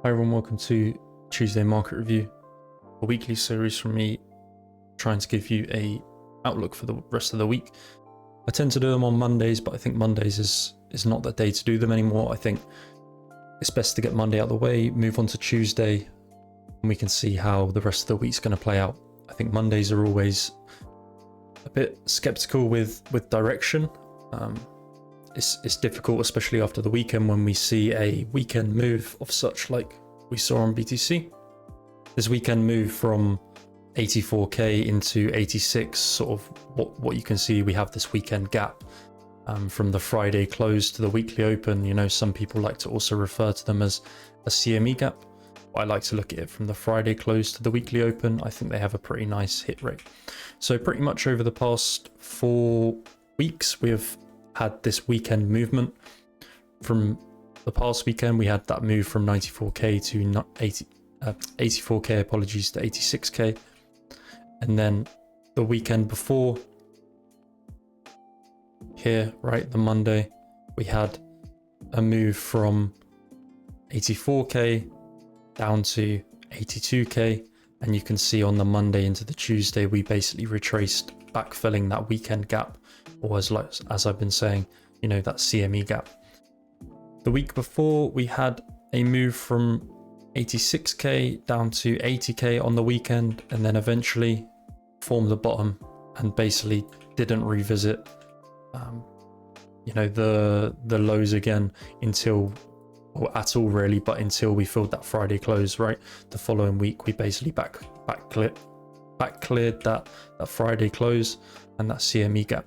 Hi everyone, welcome to Tuesday Market Review, a weekly series from me trying to give you a outlook for the rest of the week. I tend to do them on Mondays, but I think Mondays is not the day to do them anymore. I think it's best to get Monday out of the way, move on to Tuesday, and we can see how the rest of the week's going to play out. I think Mondays are always a bit skeptical with direction. It's difficult, especially after the weekend, when we see a weekend move of such like we saw on BTC. This weekend move from 84k into 86, sort of what you can see, we have this weekend gap from the Friday close to the weekly open. You know, some people like to also refer to them as a CME gap. I like to look at it from the Friday close to the weekly open. I think they have a pretty nice hit rate. So pretty much over the past 4 weeks, we have had this weekend movement. From the past weekend, we had that move from 94k to 84k, apologies, to 86k. And then the weekend before here, right, the Monday, we had a move from 84k down to 82k. And you can see on the Monday into the Tuesday, we basically retraced, backfilling that weekend gap, or as I've been saying, you know, that CME gap. The week before, we had a move from 86k down to 80k on the weekend, and then eventually formed the bottom and basically didn't revisit you know, the lows again until, or at all really, but until we filled that Friday close, right? The following week, we basically back cleared that Friday close and that CME gap.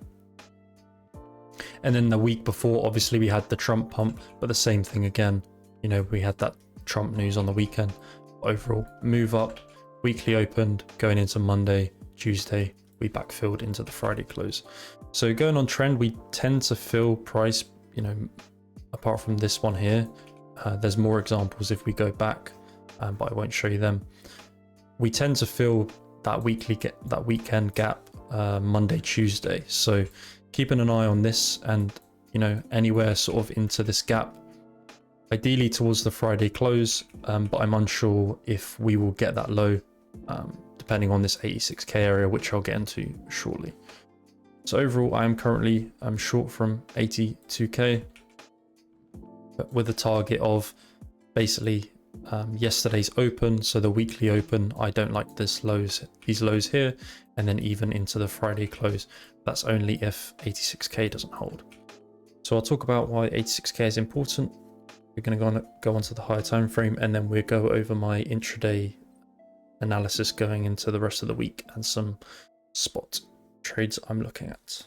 And then the week before, obviously we had the Trump pump, but the same thing again. You know, we had that Trump news on the weekend. Overall move up, weekly opened, going into Monday, Tuesday, we backfilled into the Friday close. So going on trend, we tend to fill price, you know, apart from this one here. There's more examples if we go back, but I won't show you them. We tend to fill that weekend gap Monday, Tuesday. So keeping an eye on this, and you know, anywhere sort of into this gap, ideally towards the Friday close, but I'm unsure if we will get that low, depending on this 86k area, which I'll get into shortly. So overall, I am currently short from 82k, but with a target of basically yesterday's open, so the weekly open. I don't like these lows here, and then even into the Friday close. That's only if 86k doesn't hold. So I'll talk about why 86k is important. We're going to go onto the higher time frame, and then we'll go over my intraday analysis going into the rest of the week and some spot trades I'm looking at.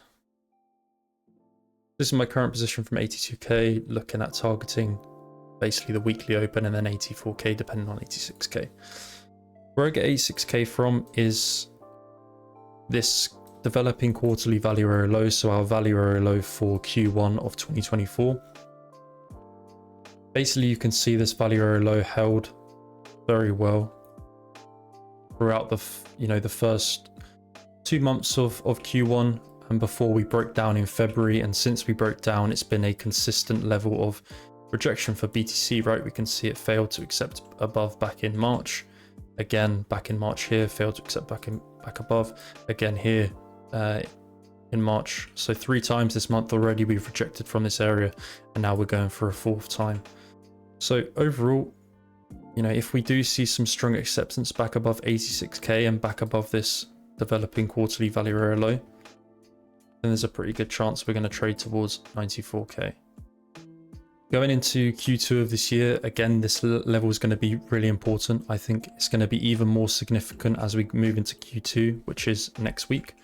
This is my current position from 82k, looking at targeting basically the weekly open and then 84k depending on 86k. Where I get 86k from is this developing quarterly value area low, so our value area low for Q1 of 2024. Basically, you can see this value area low held very well throughout the first 2 months of Q1, and before we broke down in February. And since we broke down, it's been a consistent level of rejection for BTC, right? We can see it failed to accept above back in March. Again, back in March here, failed to accept back above. Again here in March. So 3 times this month already we've rejected from this area, and now we're going for a 4th time. So overall, you know, if we do see some strong acceptance back above 86k and back above this developing quarterly value area low, then there's a pretty good chance we're going to trade towards 94k. Going into Q2 of this year, again, this level is going to be really important. I think it's going to be even more significant as we move into Q2, which is next week.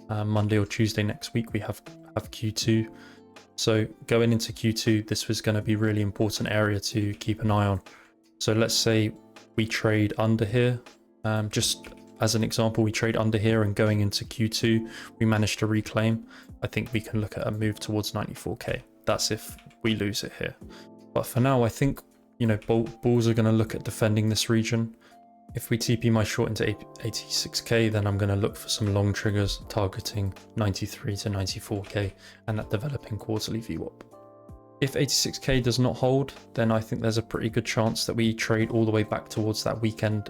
Monday or Tuesday next week, we have Q2. So going into Q2, this was going to be a really important area to keep an eye on. So let's say we trade under here. Just as an example, we trade under here, and going into Q2, we managed to reclaim. I think we can look at a move towards 94k. That's if we lose it here. But for now, I think, you know, bulls are going to look at defending this region. If we TP my short into 86k, then I'm going to look for some long triggers targeting 93 to 94k and that developing quarterly VWAP. If 86k does not hold, then I think there's a pretty good chance that we trade all the way back towards that weekend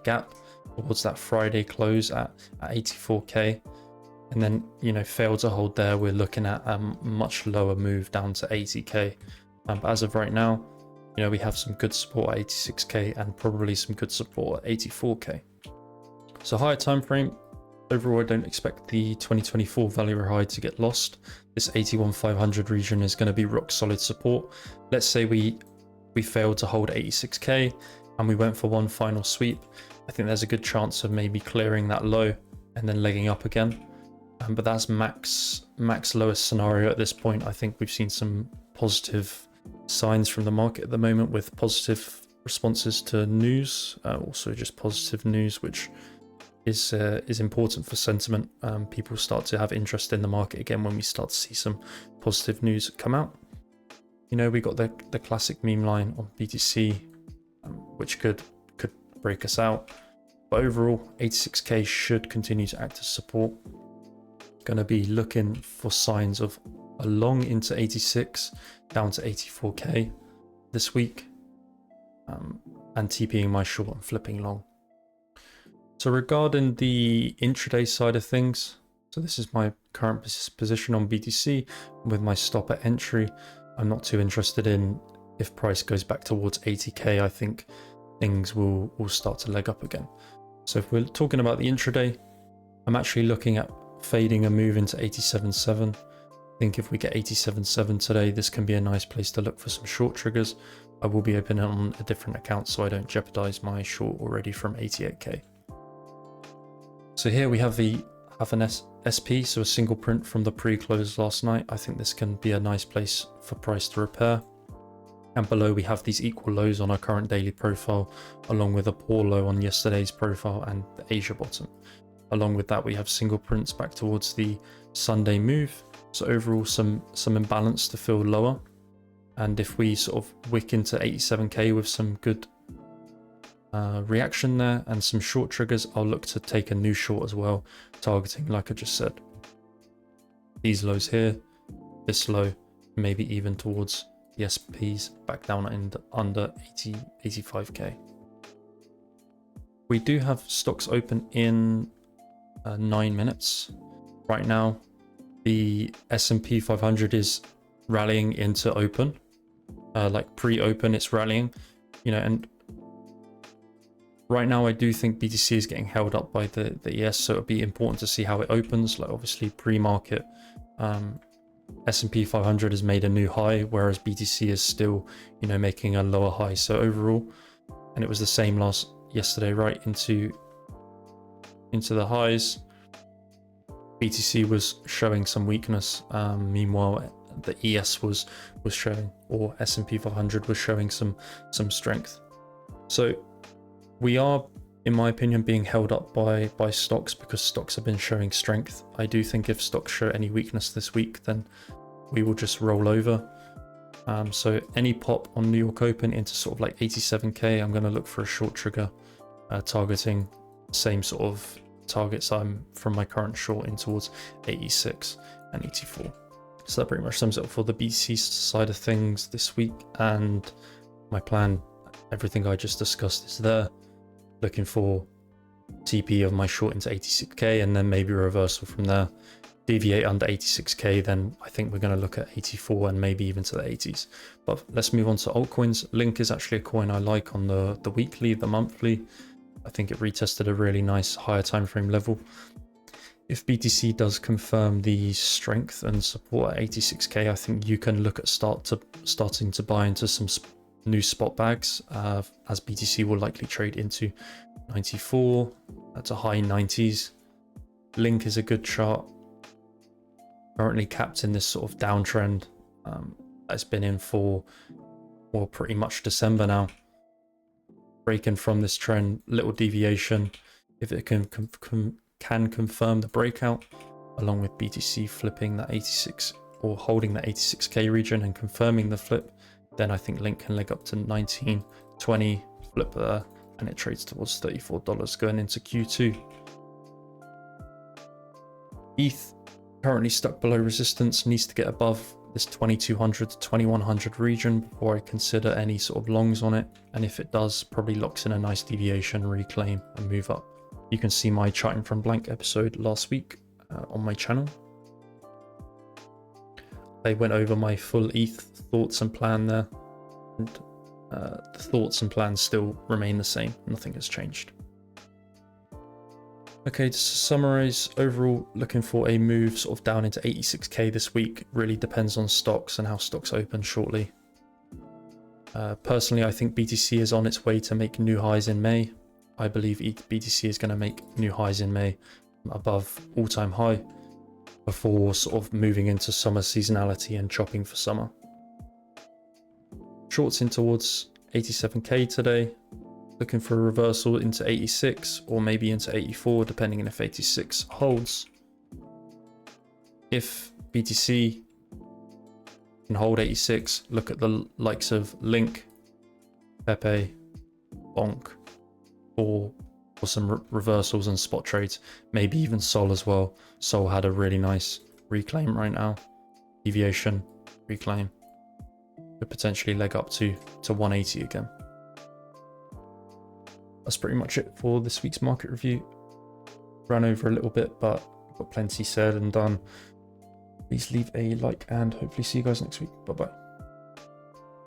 gap, towards that Friday close at 84k. And then, you know, fail to hold there, we're looking at a much lower move down to 80k. But as of right now, you know, we have some good support at 86k and probably some good support at 84k. So higher time frame, overall I don't expect the 2024 value high to get lost. This 81,500 region is going to be rock solid support. Let's say we failed to hold 86k and we went for one final sweep. I think there's a good chance of maybe clearing that low and then legging up again. But that's max lowest scenario at this point. I think we've seen some positive signs from the market at the moment with positive responses to news, also just positive news, which is important for sentiment. People start to have interest in the market again when we start to see some positive news come out. You know, we got the classic meme line on BTC, which could break us out. But overall, 86k should continue to act as support. Going to be looking for signs of a long into 86 down to 84k this week, and TPing my short and flipping long. So regarding the intraday side of things, so this is my current position on BTC with my stop at entry. I'm not too interested in if price goes back towards 80k. I think things will start to leg up again. So if we're talking about the intraday, I'm actually looking at fading a move into 87.7. I think if we get 87.7 today, this can be a nice place to look for some short triggers. I will be opening on a different account so I don't jeopardize my short already from 88k. So here we have an SP, so a single print from the pre-close last night. I think this can be a nice place for price to repair. And below we have these equal lows on our current daily profile, along with a poor low on yesterday's profile and the Asia bottom. Along with that, we have single prints back towards the Sunday move. So overall, some imbalance to fill lower. And if we sort of wick into 87k with some good reaction there and some short triggers, I'll look to take a new short as well, targeting, like I just said, these lows here, this low, maybe even towards the SPs back down under 85k. We do have stocks open in 9 minutes. Right now, the S&P 500 is rallying into open, like pre-open it's rallying, you know, and right now I do think BTC is getting held up by the ES, so it'll be important to see how it opens. Like obviously pre-market, S&P 500 has made a new high, whereas BTC is still, you know, making a lower high. So overall, and it was the same yesterday, right into the highs. BTC was showing some weakness. Meanwhile, the ES was showing, or S&P 500 was showing some strength. So we are, in my opinion, being held up by stocks because stocks have been showing strength. I do think if stocks show any weakness this week, then we will just roll over. So any pop on New York Open into sort of like 87k, I'm going to look for a short trigger, targeting same sort of targets I'm from my current short in towards 86 and 84. So that pretty much sums it up for the BTC side of things this week, and my plan, everything I just discussed is there. Looking for TP of my short into 86k and then maybe a reversal from there. Deviate under 86k, then I think we're going to look at 84 and maybe even to the 80s. But let's move on to altcoins. Link is actually a coin I like on the weekly, the monthly. I think it retested a really nice higher time frame level. If BTC does confirm the strength and support at 86k, I think you can look at starting to buy into some new spot bags, as BTC will likely trade into 94 to high 90s. Link is a good chart, currently capped in this sort of downtrend that's been in for pretty much December now. Breaking from this trend, little deviation. If it can confirm the breakout, along with BTC flipping that 86 or holding that 86k region and confirming the flip, then I think Link can leg up to 19, 20, flip there, and it trades towards $34 going into Q2. ETH Currently stuck below resistance, needs to get above this 2200 to 2100 region before I consider any sort of longs on it. And if it does, probably locks in a nice deviation, reclaim and move up. You can see my charting from blank episode last week on my channel. I went over my full ETH thoughts and plan there, and the thoughts and plans still remain the same. Nothing has changed. Okay, to summarize, overall looking for a move sort of down into 86k this week. Really depends on stocks and how stocks open shortly. Personally, I think BTC is on its way to make new highs in May. I believe BTC is going to make new highs in May above all-time high before sort of moving into summer seasonality and chopping for summer. Shorts in towards 87k today. Looking for a reversal into 86 or maybe into 84, depending on if 86 holds. If BTC can hold 86, look at the likes of Link, Pepe, Bonk, or some reversals and spot trades. Maybe even Sol as well. Sol had a really nice reclaim right now. Deviation, reclaim. Could potentially leg up to 180 again. That's pretty much it for this week's market review. Ran over a little bit, but got plenty said and done. Please leave a like and hopefully see you guys next week. Bye bye.